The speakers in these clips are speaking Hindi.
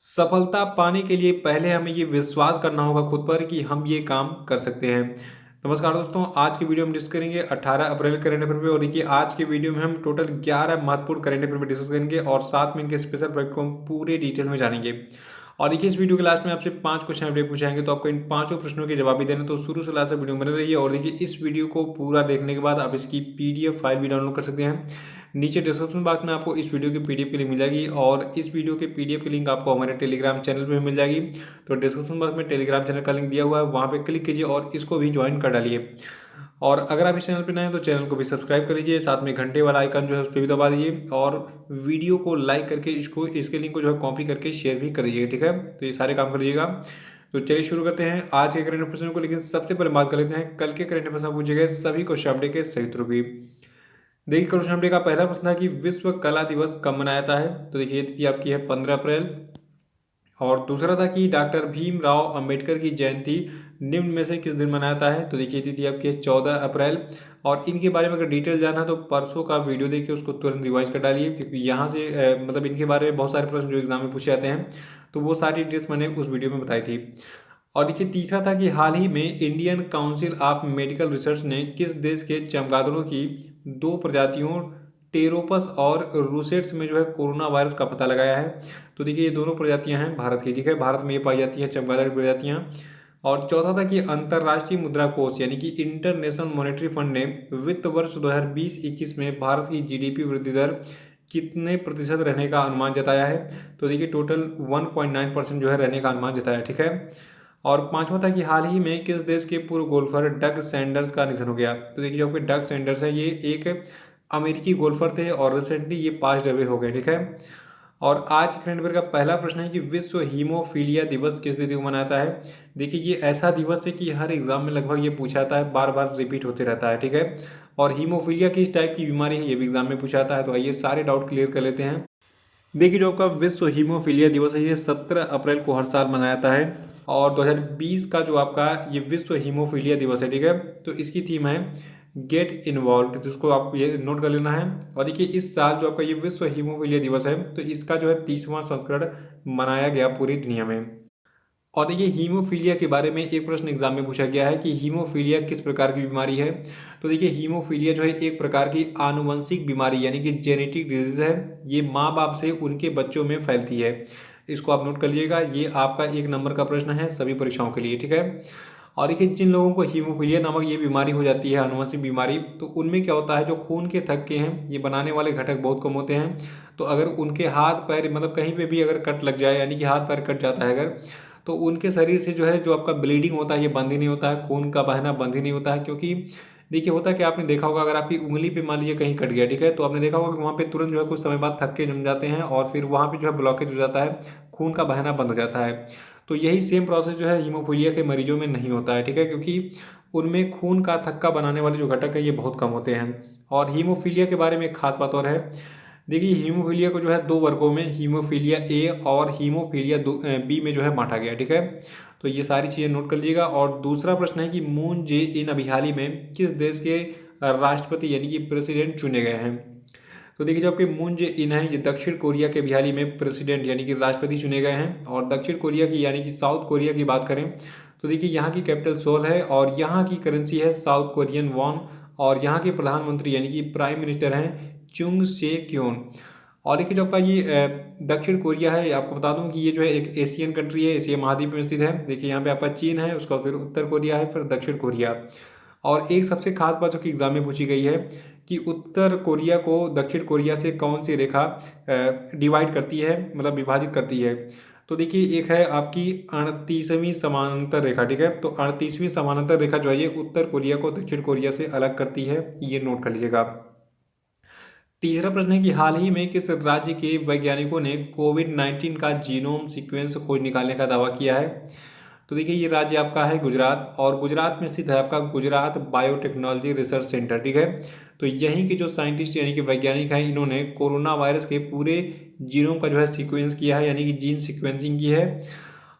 सफलता पाने के लिए पहले हमें ये विश्वास करना होगा खुद पर कि हम ये काम कर सकते हैं। नमस्कार दोस्तों, आज की वीडियो में डिस्कस करेंगे 18 अप्रैल करंट अफेयर पे। और देखिए, आज की वीडियो में हम टोटल 11 महत्वपूर्ण करंट अफेयर पे डिस्कस करेंगे और साथ में इनके स्पेशल फैक्ट को हम पूरे डिटेल में जानेंगे। और देखिए, इस वीडियो के लास्ट में आपसे 5 क्वेश्चन अपडेट पूछाएंगे, तो आपको इन पांचों प्रश्नों के जवाब भी देने, तो शुरू से लास्ट तक वीडियो में बने रहिए। और देखिए, इस वीडियो को पूरा देखने के बाद आप इसकी पीडीएफ फाइल भी डाउनलोड कर सकते हैं। नीचे डिस्क्रिप्शन बॉक्स में आपको इस वीडियो की पीडीएफ की लिंक मिल जाएगी और इस वीडियो के पीडीएफ की लिंक आपको हमारे टेलीग्राम चैनल पे मिल जाएगी। तो डिस्क्रिप्शन बॉक्स में टेलीग्राम चैनल का लिंक दिया हुआ है, वहाँ पे क्लिक कीजिए और इसको भी ज्वाइन कर डालिए। और अगर आप इस चैनल पर नए हैं तो चैनल को भी सब्सक्राइब कर लीजिए, साथ में घंटे वाला आइकन जो है उस पर भी दबा दीजिए और वीडियो को लाइक करके इसके लिंक को जो है कॉपी करके शेयर भी कर दीजिए। ठीक है, तो ये सारे काम कर लीजिएगा। तो चलिए शुरू करते हैं आज के करंट अफेयर्स को। लेकिन सबसे पहले बात कर लेते हैं कल के करंट अफेयर्स में पूछे गए सभी क्वेश्चन अपडेट के सही उत्तर की। देखिए, क्वेश्चन अपडेट का पहला प्रश्न था कि विश्व कला दिवस कब मनाया जाता है। तो देखिए, ये तिथि आपकी है 15 अप्रैल। और दूसरा था कि डॉक्टर भीमराव अंबेडकर की जयंती निम्न में से किस दिन मनाया जाता है। तो देखिए, तिथि आपकी है 14 अप्रैल। और इनके बारे में अगर डिटेल जानना है तो परसों का वीडियो देखिए, उसको तुरंत रिवाइज कर डालिए, क्योंकि यहाँ से मतलब इनके बारे में बहुत सारे प्रश्न जो एग्जाम में पूछे जाते हैं, तो वो सारी डिटेल्स मैंने उस वीडियो में बताई थी। और देखिए, तीसरा था कि हाल ही में Indian council of medical research ने किस देश के चमगादड़ों की दो प्रजातियों टेरोपस और रूसेट्स में जो है कोरोना वायरस का पता लगाया है। तो देखिए, ये दोनों प्रजातियां हैं भारत की। ठीक है, भारत में ये पाई जाती है चमगादड़ की प्रजातियां। और चौथा था कि अंतर्राष्ट्रीय मुद्रा कोष यानी कि इंटरनेशनल मॉनेटरी फंड ने वित्त वर्ष 2020-21 में भारत की जीडीपी वृद्धि दर कितने प्रतिशत रहने का अनुमान जताया है। तो देखिए, टोटल 1.9% जो है रहने का अनुमान जताया। ठीक है। और पांचवा था कि हाल ही में किस देश के पूर्व गोल्फर डग सैंडर्स का निधन हो गया। तो देखिए, जो आपके डग सैंडर्स है, ये एक अमेरिकी गोल्फर थे और रिसेंटली ये पास्ट अवे हो गए। ठीक है। और आज करंट अफेयर का पहला प्रश्न है कि विश्व हीमोफीलिया दिवस किस तिथि को मनाया जाता है। देखिए, ये ऐसा दिवस है कि हर एग्जाम में लगभग ये पूछा जाता है, बार बार रिपीट होते रहता है। ठीक है। और हीमोफीलिया किस टाइप की बीमारी है, ये भी एग्जाम में पूछा जाता है। तो आइए सारे डाउट क्लियर कर लेते हैं। देखिए, जो आपका विश्व हीमोफीलिया दिवस है, ये 17 अप्रैल को हर साल मनाया जाता है। और 2020 का जो आपका ये विश्व हीमोफीलिया दिवस है, ठीक है, तो इसकी थीम है गेट इन्वॉल्व, जिसको आप ये नोट कर लेना है। और देखिए, इस साल जो आपका ये विश्व हीमोफीलिया दिवस है, तो इसका जो है 30वां संस्करण मनाया गया पूरी दुनिया में। और देखिए, हीमोफीलिया के बारे में एक प्रश्न एग्जाम में पूछा गया है कि हीमोफीलिया किस प्रकार की बीमारी है। तो देखिए, हीमोफीलिया जो है एक प्रकार की आनुवंशिक बीमारी यानी कि जेनेटिक डिजीज है। ये माँ बाप से उनके बच्चों में फैलती है। इसको आप नोट कर लीजिएगा, ये आपका 1 नंबर का प्रश्न है सभी परीक्षाओं के लिए। ठीक है। और देखिए, जिन लोगों को हीमोफीलिया नामक ये बीमारी हो जाती है, आनुवंशिक बीमारी, तो उनमें क्या होता है, जो खून के थक्के हैं, ये बनाने वाले घटक बहुत कम होते हैं। तो अगर उनके हाथ पैर मतलब कहीं पे भी अगर कट लग जाए, यानी कि हाथ पैर कट जाता है अगर, तो उनके शरीर से जो है जो आपका ब्लीडिंग होता है ये बंद ही नहीं होता है, खून का बहना बंद ही नहीं होता है। क्योंकि देखिए, होता है कि आपने देखा होगा, अगर आपकी उंगली पे मान लीजिए कहीं कट गया, ठीक है, तो आपने देखा होगा कि वहाँ पे तुरंत जो है कुछ समय बाद थक्के जम जाते हैं और फिर वहाँ पे जो है ब्लॉकेज हो जाता है, खून का बहना बंद हो जाता है। तो यही सेम प्रोसेस जो है हीमोफीलिया के मरीजों में नहीं होता है। ठीक है, क्योंकि उनमें खून का थक्का बनाने वाले जो घटक है ये बहुत कम होते हैं। और हीमोफीलिया के बारे में एक खास बात और है। देखिए, हीमोफीलिया को जो है दो वर्गों में, हीमोफीलिया ए और हीमोफीलिया बी में जो है बांटा गया। ठीक है, तो ये सारी चीज़ें नोट कर लीजिएगा। और दूसरा प्रश्न है कि मून जे इन अभी हाल ही में किस देश के राष्ट्रपति यानी कि प्रेसिडेंट चुने गए हैं। तो देखिए, जो आपके मून जे इन है, ये दक्षिण कोरिया के अभी हाल ही में प्रेसिडेंट यानी कि राष्ट्रपति चुने गए हैं। और दक्षिण कोरिया की यानी कि साउथ कोरिया की बात करें तो देखिए, यहाँ की कैपिटल सोल है और यहाँ की करेंसी है साउथ कोरियन वॉन। और यहाँ के प्रधानमंत्री यानी कि प्राइम मिनिस्टर हैं चुंग से क्योन। और देखिए, जो आपका ये दक्षिण कोरिया है, आपको बता दूं कि ये जो है एक एशियन कंट्री है, एशिया महाद्वीप में स्थित है। देखिए, यहाँ पे आपका चीन है, उसका फिर उत्तर कोरिया है, फिर दक्षिण कोरिया। और एक सबसे खास बात जो कि एग्जाम में पूछी गई है कि उत्तर कोरिया को दक्षिण कोरिया से कौन सी रेखा डिवाइड करती है, मतलब विभाजित करती है। तो देखिए, एक है आपकी 38वीं समानांतर रेखा। ठीक है, तो 38वीं समानांतर रेखा जो है ये उत्तर कोरिया को दक्षिण कोरिया से अलग करती है, ये नोट कर लीजिएगा आप। तीसरा प्रश्न है कि हाल ही में किस राज्य के वैज्ञानिकों ने कोविड-19 का जीनोम सीक्वेंस खोज निकालने का दावा किया है। तो देखिए, ये राज्य आपका है गुजरात और गुजरात में स्थित है आपका गुजरात बायोटेक्नोलॉजी रिसर्च सेंटर। ठीक है, तो यहीं के जो साइंटिस्ट यानी कि वैज्ञानिक हैं, इन्होंने कोरोना वायरस के पूरे जीनोम का जो है सीक्वेंस किया है, यानी कि जीन सीक्वेंसिंग की है।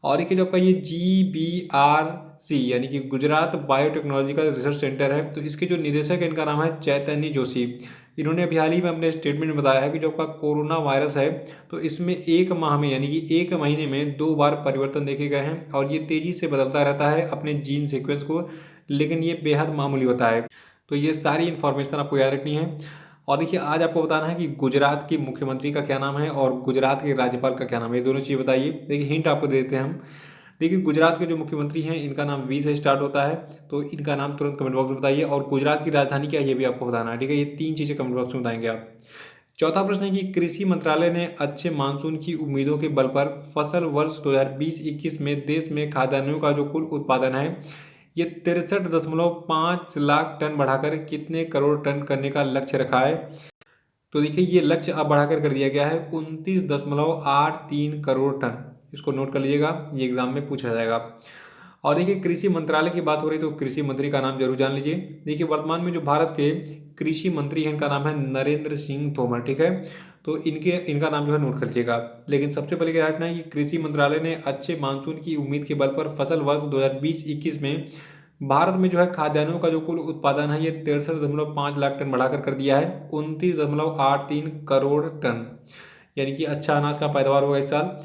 और देखिए, जो आपका ये GBRC यानी कि गुजरात बायोटेक्नोलॉजिकल रिसर्च सेंटर है, तो इसके जो निदेशक है इनका नाम है चैतन्य जोशी। इन्होंने अभी हाल ही में अपने स्टेटमेंट में बताया है कि जो आपका कोरोना वायरस है तो इसमें 1 माह में यानी कि 1 महीने में 2 बार परिवर्तन देखे गए हैं और ये तेज़ी से बदलता रहता है अपने जीन सीक्वेंस को, लेकिन ये बेहद मामूली होता है। तो ये सारी इन्फॉर्मेशन आपको याद रखनी है। और देखिए आज आपको बताना है कि गुजरात के मुख्यमंत्री का क्या नाम है और गुजरात के राज्यपाल का क्या नाम है, ये दोनों चीज़ बताइए। देखिए हिंट आपको दे देते हैं हम। देखिए गुजरात के जो मुख्यमंत्री हैं इनका नाम वी से स्टार्ट होता है, तो इनका नाम तुरंत कमेंट बॉक्स में बताइए। और गुजरात की राजधानी क्या है ये भी आपको बताना है, ठीक है। ये 3 चीज़ें कमेंट बॉक्स में बताएंगे आप। चौथा प्रश्न है कि कृषि मंत्रालय ने अच्छे मानसून की उम्मीदों के बल पर फसल वर्ष 2020-21 में देश में खाद्यान्नों का जो कुल उत्पादन है ये 63.5 लाख टन बढ़ाकर कितने करोड़ टन करने का लक्ष्य रखा है। तो देखिए ये लक्ष्य अब बढ़ाकर कर दिया गया है 29.83 करोड़ टन। इसको नोट कर लीजिएगा, ये एग्जाम में पूछा जाएगा। और देखिए कृषि मंत्रालय की बात हो रही तो कृषि मंत्री का नाम जरूर जान लीजिए। देखिए वर्तमान में जो भारत के कृषि मंत्री हैं इनका नाम है नरेंद्र सिंह तोमर, ठीक है। तो इनका नाम जो है नोट कर लीजिएगा। लेकिन सबसे पहले क्या हटना है कि कृषि मंत्रालय ने अच्छे मानसून की उम्मीद के बल पर फसल वर्ष 2020-21 में भारत में जो है खाद्यान्नों का जो कुल उत्पादन है ये 63.5 लाख टन बढ़ाकर कर दिया है 29.83 करोड़ टन, यानी कि अच्छा अनाज का पैदावार होगा इस साल।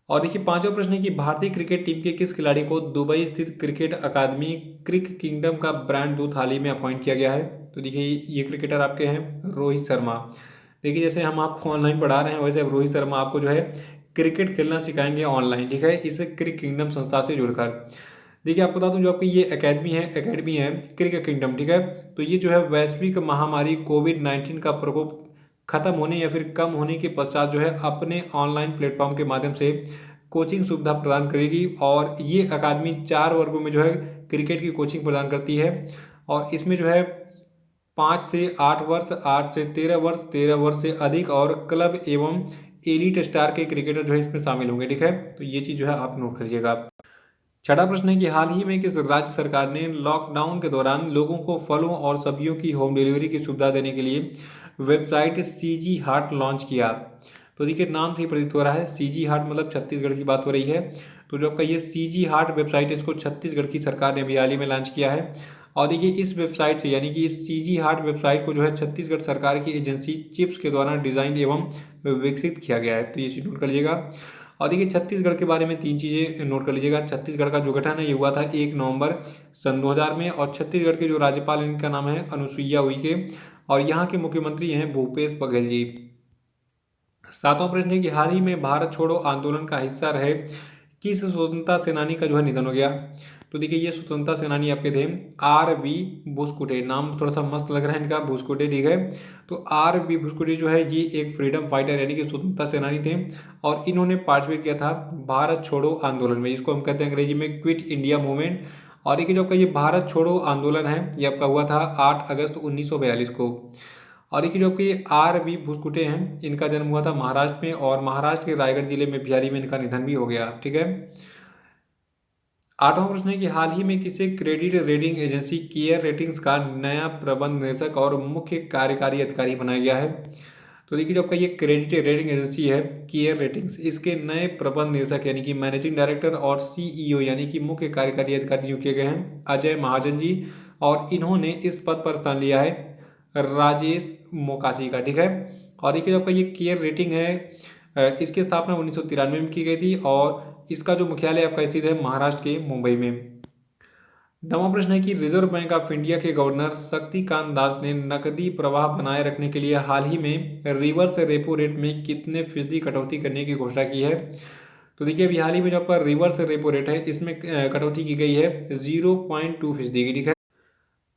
और देखिए पांचवा प्रश्न है कि भारतीय क्रिकेट टीम के किस खिलाड़ी को दुबई स्थित क्रिकेट अकादमी क्रिक किंगडम का ब्रांड दूत हाल ही में अपॉइंट किया गया है। तो देखिए ये क्रिकेटर आपके हैं रोहित शर्मा। देखिए जैसे हम आपको ऑनलाइन पढ़ा रहे हैं वैसे अब रोहित शर्मा आपको जो है क्रिकेट खेलना सिखाएंगे ऑनलाइन, ठीक है, इस क्रिक किंगडम संस्था से जुड़कर। देखिए आपको बता दूं जो आपकी ये एकेडमी है क्रिकेट किंगडम, ठीक है। तो ये जो है वैश्विक महामारी कोविड-19 का प्रकोप खत्म होने या फिर कम होने के पश्चात जो है अपने ऑनलाइन प्लेटफॉर्म के माध्यम से कोचिंग सुविधा प्रदान करेगी। और ये अकादमी 4 वर्गों में जो है क्रिकेट की कोचिंग प्रदान करती है। और इसमें जो है 5 से 8 वर्ष, 8 से 13 वर्ष, 13 वर्ष से अधिक और क्लब एवं एलीट स्टार के क्रिकेटर जो है इसमें शामिल होंगे, ठीक है। तो ये चीज़ जो है आप नोट करिएगा। छठा प्रश्न है कि हाल ही में किस राज्य सरकार ने लॉकडाउन के दौरान लोगों को फलों और सब्जियों की होम डिलीवरी की सुविधा देने के लिए वेबसाइट सीजी हाट लॉन्च किया। तो देखिए नाम से ही प्रतीत हो रहा है सीजी हाट मतलब छत्तीसगढ़ की बात हो रही है। तो जो आपका ये सीजी हाट वेबसाइट है इसको छत्तीसगढ़ की सरकार ने अभी हाल ही में लॉन्च किया है। और देखिए इस वेबसाइट से यानी कि इस सीजी हाट वेबसाइट को जो है छत्तीसगढ़ सरकार की एजेंसी चिप्स के द्वारा डिजाइन एवं विकसित किया गया है। तो ये चीज नोट कर लीजिएगा। और देखिए छत्तीसगढ़ के बारे में 3 चीज़ें नोट कर लीजिएगा। छत्तीसगढ़ का जो गठन है ये हुआ था 1 नवंबर सन 2000 में। और छत्तीसगढ़ के जो राज्यपाल इनका नाम है अनुसुईया उइके और यहाँ के मुख्यमंत्री हैं भूपेश बघेल जी। सातवां प्रश्न है कि हाल ही में भारत छोड़ो आंदोलन का हिस्सा रहे किस स्वतंत्रता सेनानी का जो है निधन हो गया। तो देखिए ये स्वतंत्रता सेनानी आपके थे R.V. बुस्कुटे, नाम थोड़ा सा मस्त लग रहा है इनका बुस्कुटे, ठीक है। तो R.V. बुस्कुटे जो है ये एक फ्रीडम फाइटर यानी कि स्वतंत्रता सेनानी थे और इन्होंने पार्टिसिपेट किया था भारत छोड़ो आंदोलन में, इसको हम कहते हैं अंग्रेजी में क्विट इंडिया मूवमेंट। और देखिए जो आपका ये भारत छोड़ो आंदोलन है ये आपका हुआ था 8 अगस्त 1942 को। और देखिए जो कि R.V. बुस्कुटे हैं इनका जन्म हुआ था महाराष्ट्र में और महाराष्ट्र के रायगढ़ जिले में भिवानी में इनका निधन भी हो गया, ठीक है। आठवां प्रश्न है कि हाल ही में किसे credit rating agency care ratings का नया प्रबंध निदेशक और मुख्य कार्यकारी अधिकारी बनाया गया है। तो देखिए जो आपका ये क्रेडिट रेटिंग एजेंसी है केयर रेटिंग्स, इसके नए प्रबंध निदेशक यानी कि मैनेजिंग डायरेक्टर और सीईओ यानी कि मुख्य कार्यकारी अधिकारी नियुक्त किए गए हैं अजय महाजन जी। और इन्होंने इस पद पर स्थान लिया है राजेश मोकाशी का, ठीक है। और देखिए जो आपका ये केयर रेटिंग है इसकी स्थापना 1993 में की गई थी और इसका जो मुख्यालय आपका स्थित है महाराष्ट्र के मुंबई में। नवा प्रश्न है कि रिजर्व बैंक ऑफ इंडिया के गवर्नर शक्तिकांत दास ने नकदी प्रवाह बनाए रखने के लिए हाल ही में रिवर्स रेपो रेट में कितने फीसदी कटौती करने की घोषणा की है। तो देखिए अभी हाल ही में जो आपका रिवर्स रेपो रेट है इसमें कटौती की गई है 0.2% की, ठीक है।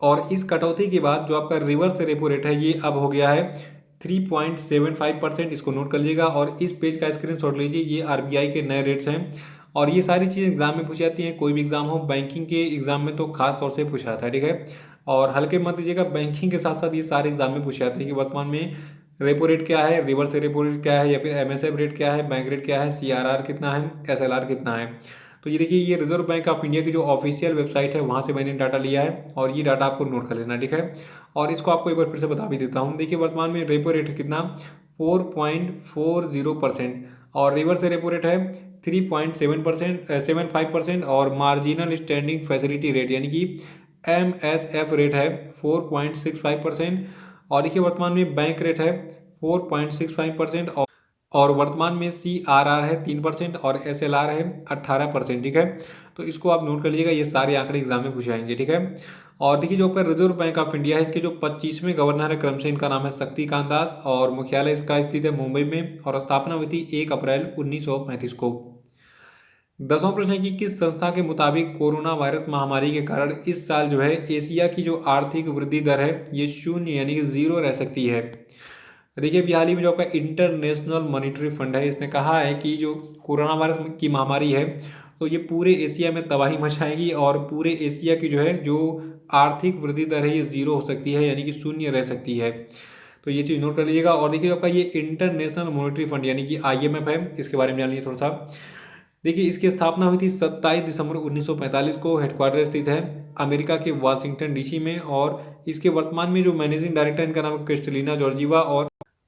और इस कटौती के बाद जो आपका रिवर्स रेपो रेट है ये अब हो गया है 3.75%, इसको नोट कर लीजिएगा। और इस पेज का स्क्रीनशॉट लीजिए, ये आरबीआई के नए रेट्स हैं। और ये सारी चीज़ एग्जाम में पूछी जाती हैं, कोई भी एग्जाम हो, बैंकिंग के एग्जाम में तो खास तौर से पूछा जाता है, ठीक है। और हल्के मत दीजिएगा, बैंकिंग के साथ साथ ये सारे एग्जाम में पूछे जाते हैं कि वर्तमान में रेपो रेट क्या है, रिवर्स रेपो रेट क्या है, या फिर एमएसएफ रेट क्या है, बैंक रेट क्या है, सीआरआर कितना है, एसएलआर कितना है। तो ये देखिए ये रिजर्व बैंक ऑफ इंडिया की जो ऑफिशियल वेबसाइट है वहाँ से मैंने डाटा लिया है और ये डाटा आपको नोट कर लेना, ठीक है। और इसको आपको एक बार फिर से बता भी देता हूँ। देखिए वर्तमान में रेपो रेट कितना 4.40% और रिवर्स रेपो रेट है 3.75% और मार्जिनल स्टैंडिंग फैसिलिटी रेट यानी कि MSF रेट है 4.65%। और देखिए वर्तमान में बैंक रेट है 4.65% और वर्तमान में CRR है 3% और SLR है 18%। ठीक है, तो इसको आप नोट कर लीजिएगा, ये सारे आंकड़े एग्जाम में पूछे जाएंगे। ठीक है, और देखिए जो आपका रिजर्व बैंक ऑफ इंडिया है, इसके जो 25वें गवर्नर है क्रम से, इनका नाम है शक्तिकांत दास और मुख्यालय इसका स्थित है मुंबई में और स्थापना हुई थी 1 अप्रैल 1935 को। 10वां प्रश्न है कि किस संस्था के मुताबिक कोरोना वायरस महामारी के कारण इस साल जो है एशिया की जो आर्थिक वृद्धि दर है ये शून्य यानी कि 0 रह सकती है। देखिए अभी हाल ही में जो आपका इंटरनेशनल मॉनिटरी फंड है, इसने कहा है कि जो कोरोना वायरस की महामारी है तो ये पूरे एशिया में तबाही मचाएगी और पूरे एशिया की जो आर्थिक वृद्धि दर है ये 0 हो सकती है यानी कि शून्य रह सकती है। तो ये चीज़ नोट कर लीजिएगा। और देखिए आपका ये इंटरनेशनल मॉनिटरी फंड यानी कि IMF है, इसके बारे में जान लीजिए थोड़ा सा। देखिए इसकी स्थापना हुई थी 27 दिसंबर 1945 को। हेडक्वार्टर स्थित है अमेरिका के वाशिंगटन DC में और इसके वर्तमान में जो मैनेजिंग डायरेक्टर इनका नाम है क्रिस्टलिना जॉर्जीवा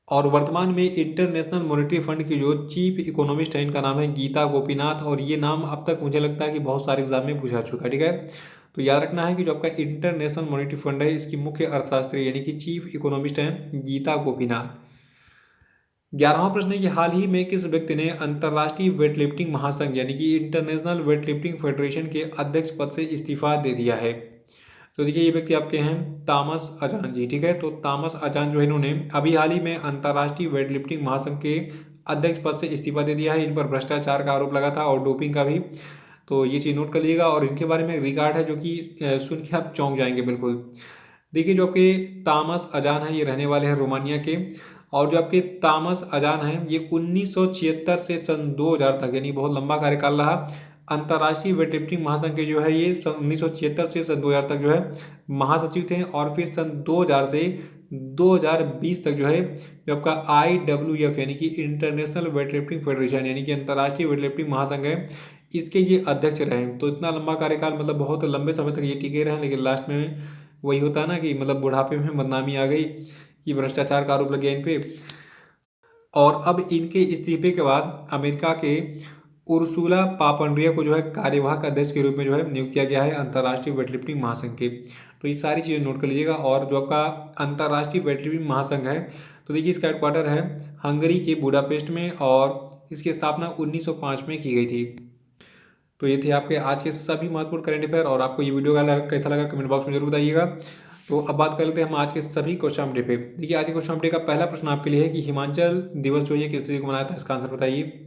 और वर्तमान में इंटरनेशनल मॉनेटरी फंड की जो चीफ इकोनॉमिस्ट है इनका नाम है गीता गोपीनाथ और ये नाम अब तक मुझे लगता है कि बहुत सारे एग्जाम में पूछा चुका है। ठीक है, तो याद रखना है कि जो आपका इंटरनेशनल मॉनेटरी फंड है इसकी मुख्य अर्थशास्त्री यानी कि चीफ इकोनॉमिस्ट हैं गीता गोपीनाथ। 11वां प्रश्न है कि हाल ही में किस व्यक्ति ने अंतर्राष्ट्रीय वेटलिफ्टिंग महासंघ यानी कि इंटरनेशनल वेटलिफ्टिंग फेडरेशन के अध्यक्ष पद से इस्तीफा दे दिया है। तो देखिए ये व्यक्ति आपके हैं तामस अजान जी। ठीक है, तो तामस अजान जो है इन्होंने अभी हाल ही में अंतर्राष्ट्रीय वेटलिफ्टिंग महासंघ के अध्यक्ष पद से इस्तीफा दे दिया है। इन पर भ्रष्टाचार का आरोप लगा था और डोपिंग का भी, तो ये चीज़ नोट कर लीजिएगा। और इनके बारे में एक रिकॉर्ड है जो कि सुन के आप चौंक जाएंगे बिल्कुल। देखिए जो आपके तामस अजान है ये रहने वाले हैं रोमानिया के और जो आपके तामस अजान हैं ये 1976 से सन 2000 तक यानी बहुत लंबा कार्यकाल रहा अंतर्राष्ट्रीय वेटलिफ्टिंग महासंघ के। जो है ये सन 1976 से सन 2000 तक जो है महासचिव थे और फिर सन 2000 से 2020 तक जो है जो आपका IWF यानी कि इंटरनेशनल वेटलिफ्टिंग फेडरेशन यानी कि अंतर्राष्ट्रीय वेटलिफ्टिंग महासंघ है इसके ये अध्यक्ष रहे। तो इतना लंबा कार्यकाल मतलब बहुत लंबे समय तक ये टिके रहे, लेकिन लास्ट में वही होता है ना कि मतलब बुढ़ापे में बदनामी आ गई कि भ्रष्टाचार का आरोप लग गया इन पे। और अब इनके इस्तीफे के बाद अमेरिका के उर्सुला पापंड्रिया को जो है कार्यवाहक अध्यक्ष के रूप में जो है नियुक्त किया गया है अंतर्राष्ट्रीय वेटलिफ्टिंग महासंघ के। तो ये सारी चीज़ें नोट कर लीजिएगा। और जो आपका अंतर्राष्ट्रीय वेटलिफ्टिंग महासंघ है तो देखिए इसका हेडक्वार्टर है हंगरी के बुडापेस्ट में और इसकी स्थापना 1905 में की गई थी। तो ये थे आपके आज के सभी महत्वपूर्ण करंट अफेयर और आपको ये वीडियो कैसा लगा कमेंट बॉक्स में जरूर बताइएगा। तो अब बात कर लेते हैं हम आज के सभी क्वेश्चन अपडेट पे। देखिए आज के क्वेश्चन अपडेट का पहला प्रश्न आपके लिए है कि हिमाचल दिवस जो है किस तिथि को मनाया था, इसका आंसर बताइए।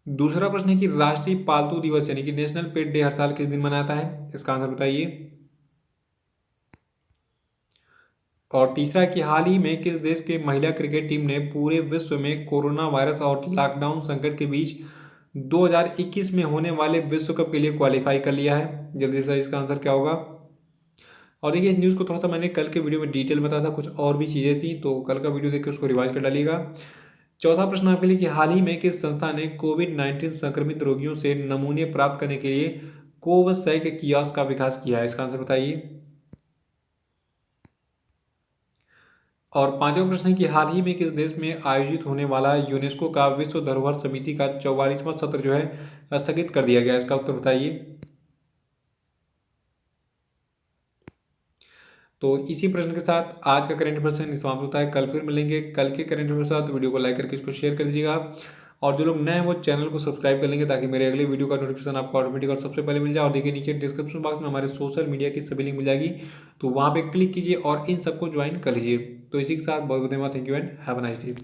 दूसरा प्रश्न है कि राष्ट्रीय पालतू दिवस यानी कि नेशनल पेट डे हर साल किस दिन मनाया जाता है, इसका आंसर बताइए। और तीसरा है कि हाल ही में किस देश के महिला क्रिकेट टीम ने पूरे विश्व में कोरोना वायरस और लॉकडाउन संकट के बीच 2021 में होने वाले विश्व कप के लिए क्वालिफाई कर लिया है, जल्दी से बताइए इसका आंसर क्या होगा। और देखिए इस न्यूज़ को थोड़ा सा मैंने कल के वीडियो में डिटेल बताया था, कुछ और भी चीज़ें थी तो कल का वीडियो देख के उसको रिवाइज कर डालिएगा। चौथा प्रश्न आपके लिए कि हाल ही में किस संस्था ने कोविड-19 संक्रमित रोगियों से नमूने प्राप्त करने के लिए कोवसैक कियोस्क का विकास किया है, इसका आंसर बताइए। और पांचवा प्रश्न है कि हाल ही में किस देश में आयोजित होने वाला यूनेस्को का विश्व धरोहर समिति का 44वां सत्र जो है स्थगित कर दिया गया, इसका उत्तर बताइए। तो इसी प्रश्न के साथ आज का करंट अफेयर समाप्त होता है। कल फिर मिलेंगे कल के करंट अफेयर के साथ। वीडियो को लाइक करके इसको शेयर कर दीजिएगा और जो लोग नए हैं वो चैनल को सब्सक्राइब कर लेंगे ताकि मेरे अगले वीडियो का नोटिफिकेशन आपको ऑटोमेटिक और सबसे पहले मिल जाए। और देखिए नीचे डिस्क्रिप्शन बॉक्स में हमारे सोशल मीडिया की सभी लिंक मिल जाएगी, तो वहाँ पे क्लिक कीजिए और इन सबको ज्वाइन कर लीजिए। तो इसी के साथ बहुत बहुत धन्यवाद। Thank you and have a nice day.